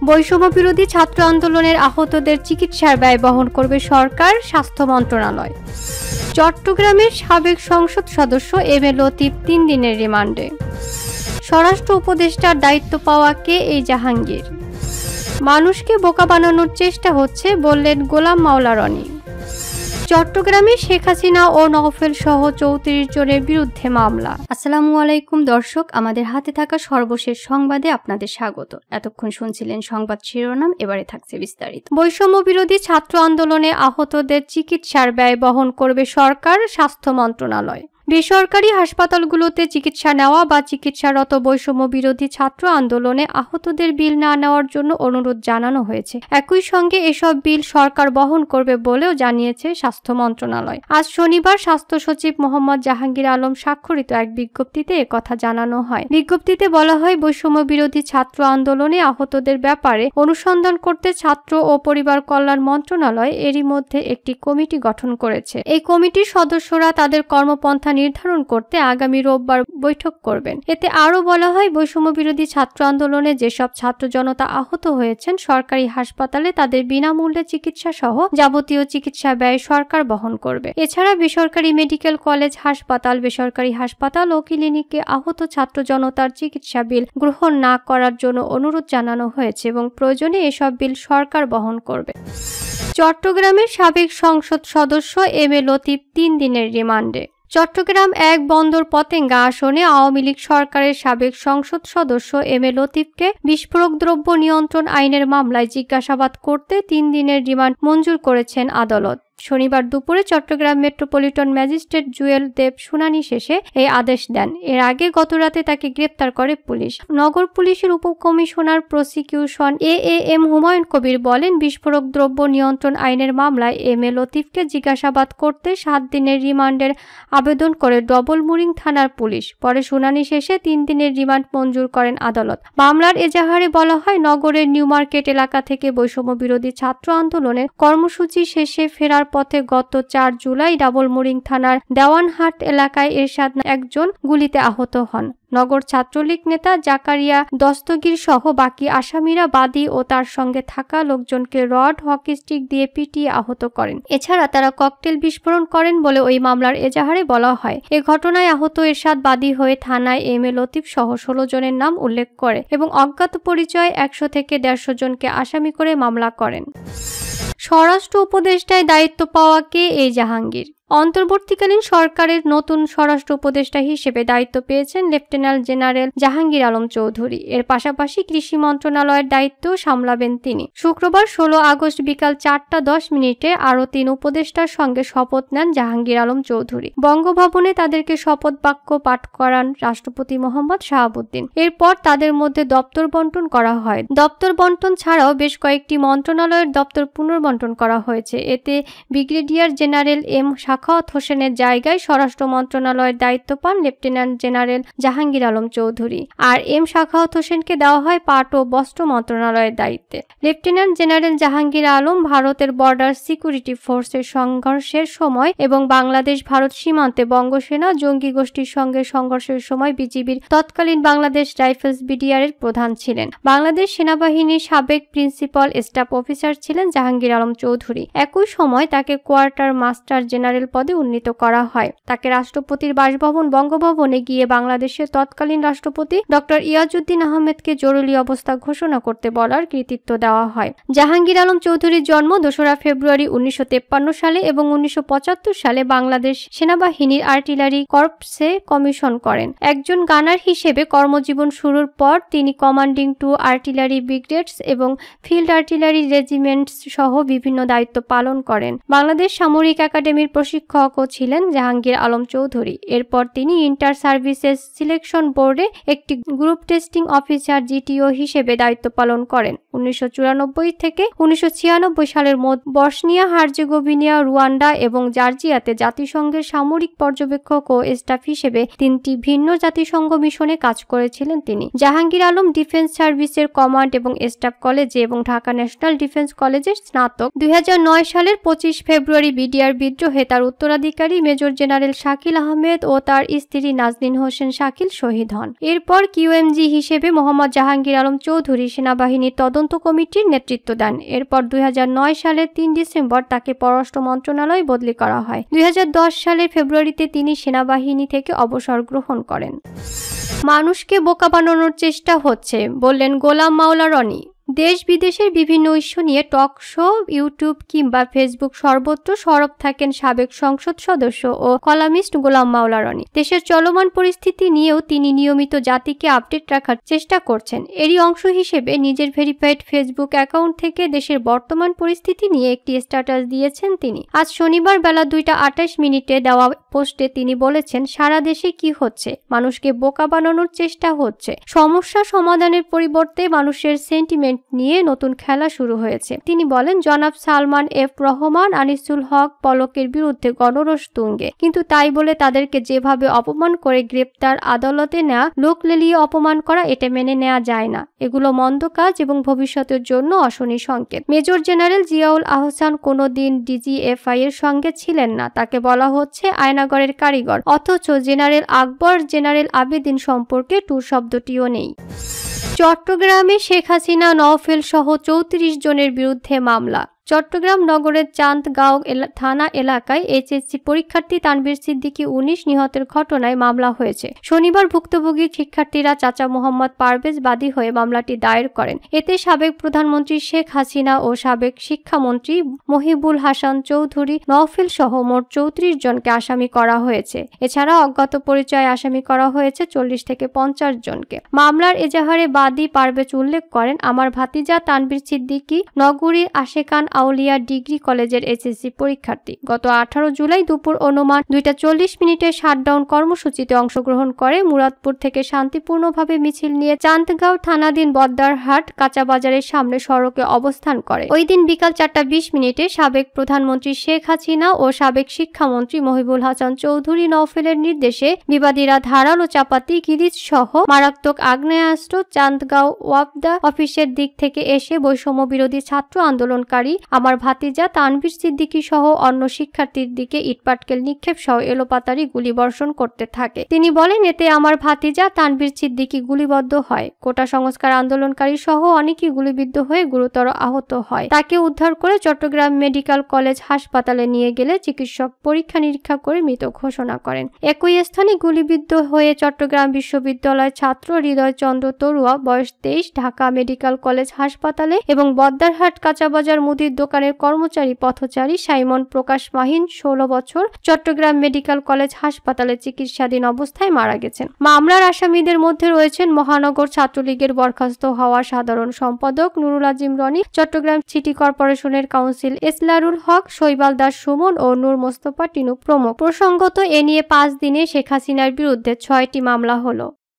বৈষম্য বিরোধী ছাত্র আন্দোলনের আহতদের চিকিৎসার ব্যয় বহন করবে সরকার, স্বাস্থ্য মন্ত্রণালয়। চট্টগ্রামের সাবেক সংসদ সদস্য এম এ লতিফ 3 দিনের রিমান্ডে। স্বরাষ্ট্র উপদেষ্টার দায়িত্ব পাওয়া কে এই জাহাঙ্গীর? মানুষকে বোকা বানানোর চেষ্টা হচ্ছে বললেন গোলাম মাওলা রনি। চট্টগ্রামে শেখ হাসিনা ও নওফেল সহ 34 জনের বিরুদ্ধে মামলা। আসসালামু আলাইকুম দর্শক, আমাদের হাতে থাকা সর্বশেষ সংবাদে আপনাদের স্বাগত। এতক্ষণ শুনছিলেন সংবাদ শিরোনাম, এবারে থাকছে বিস্তারিত। বৈষম্য বিরোধী ছাত্র আন্দোলনে আহতদের চিকিৎসার ব্যয় বহন করবে সরকার, স্বাস্থ্য মন্ত্রণালয়। বেসরকারি হাসপাতালগুলোতে চিকিৎসা নেওয়া বা চিকিৎসারত বৈষম্য বিরোধী ছাত্র আন্দোলনে আহতদের বিল না নেওয়ার জন্য অনুরোধ জানানো হয়েছে। একই সঙ্গে এসব বিল সরকার বহন করবে বলেও জানিয়েছে স্বাস্থ্য মন্ত্রণালয়। আজ শনিবার স্বাস্থ্য সচিব মোহাম্মদ জাহাঙ্গীর আলম স্বাক্ষরিত এক বিজ্ঞপ্তিতে একথা জানানো হয়। বিজ্ঞপ্তিতে বলা হয়, বৈষম্য বিরোধী ছাত্র আন্দোলনে আহতদের ব্যাপারে অনুসন্ধান করতে ছাত্র ও পরিবার কল্যাণ মন্ত্রণালয় এরই মধ্যে একটি কমিটি গঠন করেছে। এই কমিটির সদস্যরা তাদের কর্মপন্থা নির্ধারণ করতে আগামী রোববার বৈঠক করবেন। এতে আরও বলা হয়, বৈষম্য বিরোধী ছাত্র আন্দোলনে যেসব ছাত্র জনতা আহত হয়েছেন সরকারি হাসপাতালে তাদের বিনামূল্যে চিকিৎসা সহ যাবতীয় চিকিৎসা ব্যয় সরকার বহন করবে। এছাড়া বেসরকারি মেডিকেল কলেজ, হাসপাতাল, বেসরকারি হাসপাতাল ও ক্লিনিকে আহত ছাত্র জনতার চিকিৎসা বিল গ্রহণ না করার জন্য অনুরোধ জানানো হয়েছে এবং প্রয়োজনে এসব বিল সরকার বহন করবে। চট্টগ্রামের সাবেক সংসদ সদস্য এম এ লতিফ 3 দিনের রিমান্ডে। চট্টগ্রাম 1 বন্দর পতেঙ্গা আসনে আওয়ামী লীগ সরকারের সাবেক সংসদ সদস্য এম এ লতিফকে বিস্ফোরক দ্রব্য নিয়ন্ত্রণ আইনের মামলায় জিজ্ঞাসাবাদ করতে 3 দিনের রিমান্ড মঞ্জুর করেছেন আদালত। শনিবার দুপুরে চট্টগ্রাম মেট্রোপলিটন ম্যাজিস্ট্রেট জুয়েল দেব শুনানি শেষে এই আদেশ দেন। এর আগে গতরাতে তাকে গ্রেপ্তার করে পুলিশ। নগর পুলিশের উপকমিশনার প্রসিকিউশন এএম হুমায়ুন কবির বলেন, বিস্ফোরক দ্রব্য নিয়ন্ত্রণ আইনের মামলায় এম এ লতিফকে জিজ্ঞাসাবাদ করতে 7 দিনের রিমান্ডের আবেদন করে ডবলমুরিং থানার পুলিশ। পরে শুনানি শেষে 3 দিনের রিমান্ড মঞ্জুর করেন আদালত। মামলার এজাহারে বলা হয়, নগরের নিউ মার্কেট এলাকা থেকে বৈষম্য বিরোধী ছাত্র আন্দোলনের কর্মসূচি শেষে ফেরার পথে গত 4 জুলাই ডাবলমুরিং থানার দেওয়ানহাট এলাকায় এরশাদ একজন গুলিতে আহত হন। নগর ছাত্রলীগ নেতা জাকারিয়া দস্তগীর সহ বাকি আসামিরা বাদী ও তার সঙ্গে থাকা লোকজনকে রড, হকি স্টিক দিয়ে পিটিয়ে আহত করেন। এছাড়া তারা ককটেল বিস্ফোরণ করেন বলে ওই মামলার এজাহারে বলা হয়। এ ঘটনায় আহত এরশাদ বাদী হয়ে থানায় এম এ লতিফ সহ 16 জনের নাম উল্লেখ করে এবং অজ্ঞাত পরিচয় 100 থেকে 150 জনকে আসামি করে মামলা করেন। স্বরাষ্ট্র উপদেষ্টায় দায়িত্ব পাওয়া কে এই জাহাঙ্গীর? অন্তর্বর্তীকালীন সরকারের নতুন স্বরাষ্ট্র উপদেষ্টা হিসেবে দায়িত্ব পেয়েছেন লেফটেন্যান্ট জেনারেল জাহাঙ্গীর আলম চৌধুরী। এর পাশাপাশি কৃষি মন্ত্রণালয়ের দায়িত্ব সামলাবেন তিনি। শুক্রবার 16 আগস্ট বিকাল 4:10 আরও 3 উপদেষ্টার সঙ্গে শপথ নেন জাহাঙ্গীর আলম চৌধুরী। বঙ্গভবনে তাদেরকে শপথ বাক্য পাঠ করান রাষ্ট্রপতি মোহাম্মদ শাহাবুদ্দিন। এরপর তাদের মধ্যে দপ্তর বন্টন করা হয়। দপ্তর বন্টন ছাড়াও বেশ কয়েকটি মন্ত্রণালয়ের দপ্তর পুনর্বন্টন করা হয়েছে। এতে ব্রিগেডিয়ার জেনারেল এম সাখাওয়াত হোসেনের জায়গায় স্বরাষ্ট্র মন্ত্রণালয়ের দায়িত্ব পান লেফটেন্যান্ট জেনারেল জাহাঙ্গীর আলম চৌধুরী, আর এম সাখাওয়াত হোসেনকে দেওয়া হয় পাট ও বস্ত্র মন্ত্রণালয়ের দায়িত্বে। লেফটেন্যান্ট জেনারেল জাহাঙ্গীর আলম ভারতের বর্ডার সিকিউরিটি ফোর্সের সংঘর্ষের সময় এবং বাংলাদেশ ভারত সীমান্তে বঙ্গসেনা জঙ্গি গোষ্ঠীর সঙ্গে সংঘর্ষের সময় বিজিবির তৎকালীন বাংলাদেশ রাইফেলস বিডিআর-এর প্রধান ছিলেন। বাংলাদেশ সেনাবাহিনীর সাবেক প্রিন্সিপাল স্টাফ অফিসার ছিলেন জাহাঙ্গীর আলম চৌধুরী। একই সময় তাকে কোয়ার্টার মাস্টার জেনারেল পদে উন্নীত করা হয়। তাকে রাষ্ট্রপতির বাসভবন বঙ্গভবনে গিয়ে বাংলাদেশের তৎকালীন রাষ্ট্রপতি ডক্টর ইয়াজউদ্দিন আহমেদকে জরুরি অবস্থা ঘোষণা করতে বলার কৃতিত্ব দেওয়া হয়। জাহাঙ্গীর আলম চৌধুরীর জন্ম 2 ফেব্রুয়ারি 1953 সালে এবং 1975 সালে বাংলাদেশ সেনাবাহিনীর আর্টিলারি কর্পসে কমিশন করেন। একজন গানার হিসেবে কর্মজীবন শুরুর পর তিনি কমান্ডিং 2 আর্টিলারি ব্রিগেডস এবং ফিল্ড আর্টিলারি রেজিমেন্টস সহ বিভিন্ন দায়িত্ব পালন করেন। বাংলাদেশ সামরিক একাডেমির প্রশিক্ষকও ছিলেন জাহাঙ্গীর আলম চৌধুরী। এরপর তিনি ইন্টার সার্ভিসেস সিলেকশন বোর্ডে একটি গ্রুপ টেস্টিং অফিসার জিটিও হিসেবে দায়িত্ব পালন করেন। 1994 থেকে 1996 সালের মধ্যে বসনিয়া, হার্জেগোভিনা, রুয়ান্ডা এবং জর্জিয়াতে জাতিসংঘের সামরিক পর্যবেক্ষক ও স্টাফ হিসেবে 3টি ভিন্ন জাতিসংঘ মিশনে কাজ করেছিলেন তিনি। জাহাঙ্গীর আলম ডিফেন্স সার্ভিসের কমান্ড এবং স্টাফ কলেজে এবং ঢাকা ন্যাশনাল ডিফেন্স কলেজের স্নাতক। 2009 সালের 25 ফেব্রুয়ারি বিডিআর বিদ্রোহে তার উত্তরাধিকারী মেজর জেনারেল শাকিল আহমেদ ও তার স্ত্রী নাজনীন হোসেন শাকিল শহীদ হন। এরপর কিউএমজি হিসেবে মোহাম্মদ জাহাঙ্গীর আলম চৌধুরী সেনাবাহিনীর তদন্ত কমিটির নেতৃত্ব দেন। এরপর 2009 সালের 3 ডিসেম্বর তাকে পররাষ্ট্র মন্ত্রণালয়ে বদলি করা হয়। 2010 সালের ফেব্রুয়ারিতে তিনি সেনাবাহিনী থেকে অবসর গ্রহণ করেন। মানুষকে বোকা বানানোর চেষ্টা হচ্ছে, বললেন গোলাম মাওলা রনি। দেশ বিদেশের বিভিন্ন ইস্যু নিয়ে টক শো, ইউটিউব কিংবা ফেসবুক সর্বত্র সরব থাকেন সাবেক সংসদ সদস্য ও কলামিস্ট গোলাম মাওলা রনি। দেশের চলমান পরিস্থিতি নিয়েও তিনি নিয়মিত জাতিকে আপডেট রাখার চেষ্টা করছেন। এরই অংশ হিসেবে নিজের ভেরিফাইড ফেসবুক অ্যাকাউন্ট থেকে দেশের বর্তমান পরিস্থিতি নিয়ে একটি স্ট্যাটাস দিয়েছেন তিনি। আজ শনিবার বেলা 2:28 দেওয়া পোস্টে তিনি বলেছেন, সারা দেশে কি হচ্ছে? মানুষকে বোকা বানানোর চেষ্টা হচ্ছে। সমস্যা সমাধানের পরিবর্তে মানুষের সেন্টিমেন্ট নিয়ে নতুন খেলা শুরু হয়েছে। তিনি বলেন, জনাব সালমান এফ রহমান, আনিসুল হক পলকের বিরুদ্ধে গণরোষ তুঙ্গে, কিন্তু তাই বলে তাদেরকে যেভাবে অপমান করে গ্রেপ্তার, আদালতে নেওয়া, লোক লেলিয়ে অপমান করা, এটা মেনে নেওয়া যায় না। এগুলো মন্দ কাজ এবং ভবিষ্যতের জন্য অশনি সংকেত। মেজর জেনারেল জিয়াউল আহসান কোনোদিন ডিজিএফআই এর সঙ্গে ছিলেন না। তাকে বলা হচ্ছে আয়নাগরের কারিগর, অথচ জেনারেল আকবর, জেনারেল আবেদিন সম্পর্কে টু শব্দটিও নেই। চট্টগ্রামে শেখ হাসিনা, নওফেল সহ 34 জনের বিরুদ্ধে মামলা। চট্টগ্রাম নগরের চান্দগাঁও থানা এলাকায় এইচএসসি পরীক্ষার্থী তানভীর সিদ্দিকী 19 নিহতের ঘটনায় মামলা হয়েছে। শনিবার ভুক্তভোগী শিক্ষার্থীরা চাচা মোহাম্মদ পারভেজ বাদী হয়ে মামলাটি দায়ের করেন। এতে সাবেক প্রধানমন্ত্রী শেখ হাসিনা ও সাবেক শিক্ষামন্ত্রী মহিবুল হাসান চৌধুরী, নওফেল সহ মোট 34 জনকে আসামি করা হয়েছে। এছাড়া অজ্ঞাত পরিচয়ে আসামি করা হয়েছে 40 থেকে 50 জনকে। মামলার এজাহারে বাদী পারভেজ উল্লেখ করেন, আমার ভাতিজা তানভীর সিদ্দিকী নগরীর আশেকান আউলিয়া ডিগ্রি কলেজের এইচএসসি পরীক্ষার্থী। গত 18 জুলাই দুপুর অনুমান 2:40 শাটডাউন কর্মসূচিতে অংশগ্রহণ করে মুরাদপুর থেকে শান্তিপূর্ণভাবে মিছিল নিয়ে চান্দগাঁও থানাধীন বদ্দারহাট কাঁচা বাজারের সামনে সড়কে অবস্থান করে। ওই দিন বিকাল 4:20 সাবেক প্রধানমন্ত্রী শেখ হাসিনা ও সাবেক শিক্ষামন্ত্রী মহিবুল হাসান চৌধুরী নওফেলের নির্দেশে বিবাদীরা ধারালো চাপাতি, কিরিচ সহ মারাত্মক আগ্নেয়াস্ত্র চান্দগাঁও ওয়াপদা অফিসের দিক থেকে এসে বৈষম্য বিরোধী ছাত্র আন্দোলনকারী আমার ভাতিজা তানভীর সিদ্দিকী সহ অন্য শিক্ষার্থীর দিকে ইটপাটকেল নিক্ষেপ সহ এলোপাতারি গুলিবর্ষণ করতে থাকে। তিনি বলেন, এতে আমার ভাতিজা তানভীর সিদ্দিকী গুলিবদ্ধ হয়। কোটা সংস্কার আন্দোলনকারী সহ অনেকেই গুলিবিদ্ধ হয়ে গুরুতর আহত হয়। তাকে উদ্ধার করে চট্টগ্রাম মেডিকেল কলেজ হাসপাতালে নিয়ে গেলে চিকিৎসক পরীক্ষা নিরীক্ষা করে মৃত ঘোষণা করেন। একই স্থানে গুলিবিদ্ধ হয়ে চট্টগ্রাম বিশ্ববিদ্যালয় ছাত্র হৃদয় চন্দ্র তরুয়া, বয়স 23, ঢাকা মেডিকেল কলেজ হাসপাতালে এবং বদ্দারহাট কাঁচাবাজার মুদির দোকানের কর্মচারী পথচারী সাইমন প্রকাশ মাহিন 16 বছর চট্টগ্রাম মেডিকেল কলেজ হাসপাতালে চিকিৎসাধীন অবস্থায় মারা গেছেন। মামলার আসামিদের মধ্যে রয়েছেন মহানগর ছাত্রলীগের বরখাস্ত হওয়া সাধারণ সম্পাদক নুরুল আজিম রনি, চট্টগ্রাম সিটি কর্পোরেশনের কাউন্সিল এসলারুল হক, শৈবাল দাস সুমন ও নূর মোস্তফা টিনু প্রমুখ। প্রসঙ্গত, এ নিয়ে 5 দিনে শেখ হাসিনার বিরুদ্ধে 6টি মামলা হলো।